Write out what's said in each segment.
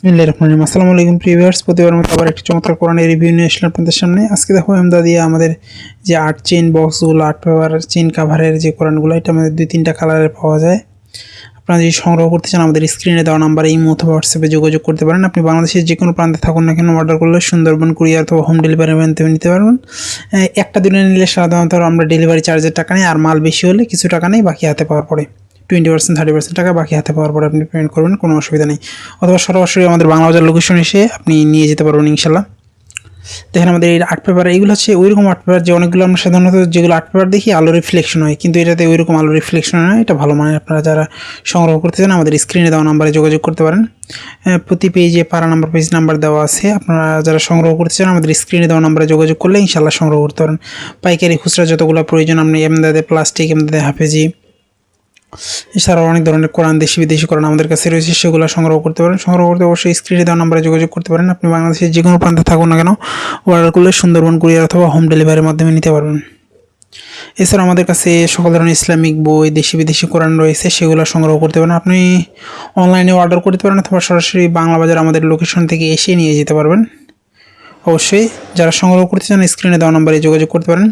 বিসমিল্লাহির রহমানির রহিম। আসসালামু আলাইকুম ভিউয়ার্স, প্রতিবারের মতো আবার একটি চমৎকার কোরআনের রিভিউ নিয়ে আসলাম আপনাদের সামনে। আজকে দেখো আমরা দিয়ে আমাদের যে আর্ট চেইন বক্সগুলো, আর্ট পেপার চেইন কাভারের যে কোরআনগুলো, এটা আমাদের 2-3টা কালারে পাওয়া যায়। আপনারা যদি সংগ্রহ করতে চান আমাদের স্ক্রিনে দেওয়া নাম্বারে ইমো অথবা হোয়াটসঅ্যাপে যোগাযোগ করতে পারেন। আপনি বাংলাদেশের যে কোনো প্রান্তে থাকুন না কেন অর্ডার করলে সুন্দরবন কুরিয়ার অথবা হোম ডেলিভারি ম্যান থেকে নিতে পারবেন। একটা দিনে নিলে সাধারণত আমরা ডেলিভারি চার্জের টাকা নেই, আর মাল বেশি হলে কিছু টাকা নেই, বাকি হাতে পাওয়ার পরে 20% 30% টাকা বাকি হাতে পাওয়ার পরে আপনি পেমেন্ট করবেন, কোনো অসুবিধা নেই। অথবা সরাসরি আমাদের বাংলা বাজার লোকেশন এসে আপনি নিয়ে যেতে পারবেন ইনশাল্লাহ। দেখেন আমাদের এই আর্ট পেপার, এইগুলো হচ্ছে ওইরকম আর্ট পেপার যে অনেকগুলো আমরা সাধারণত যেগুলো আর্ট পেপার দেখি আলো রিফ্লেকশন হয়, কিন্তু এটাতে ওইরকম আলো রিফ্লেকশন হয় না। এটা ভালো মানের। আপনারা যারা সংগ্রহ করতে চান আমাদের স্ক্রিনে দেওয়া নাম্বারে যোগাযোগ করতে পারেন। প্রতি পেজে পারা নাম্বার, পেজ নাম্বার দেওয়া আছে। আপনারা যারা সংগ্রহ করতে চান আমাদের স্ক্রিনে দেওয়া নাম্বারে যোগাযোগ করলে ইনশাল্লাহ সংগ্রহ করতে পারেন। পাইকারি খুচরা যতগুলো প্রয়োজন আপনি এমদাদে প্লাস্টিক, এমদাদে হাফেজি, এছাড়াও অনেক ধরনের কোরআন, দেশি বিদেশি কোরআন আমাদের কাছে রয়েছে, সেগুলো সংগ্রহ করতে পারেন। সংগ্রহ করতে অবশ্যই স্ক্রিনে দেওয়া নাম্বারে যোগাযোগ করতে পারেন। আপনি বাংলাদেশের যে কোনো প্রান্তে থাকুন না কেন অর্ডার করলে সুন্দরবন কুরিয়ার অথবা হোম ডেলিভারির মাধ্যমে নিতে পারবেন। এছাড়া আমাদের কাছে সকল ধরনের ইসলামিক বই, দেশি বিদেশি কোরআন রয়েছে, সেগুলো সংগ্রহ করতে পারেন। আপনি অনলাইনে অর্ডার করতে পারেন অথবা সরাসরি বাংলা বাজার আমাদের লোকেশন থেকে এসে নিয়ে যেতে পারবেন। অবশ্যই যারা সংগ্রহ করতে চান স্ক্রিনে দেওয়া নাম্বারে যোগাযোগ করতে পারেন।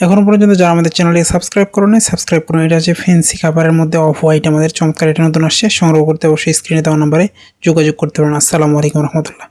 এখনও পর্যন্ত যারা আমাদের চ্যানেলকে সাবস্ক্রাইব করেন সাবস্ক্রাইব করুন। এটা হচ্ছে ফেন্সি কাভারের মধ্যে অফ হোয়াইট, আমাদের চমৎকার, এটা নতুন আসছে। সংগ্রহ করতে অবশ্যই স্ক্রিনে দেওয়া নাম্বারে যোগাযোগ করতে পারেন। আসসালামু আলাইকুম রহমতুল্লাহ।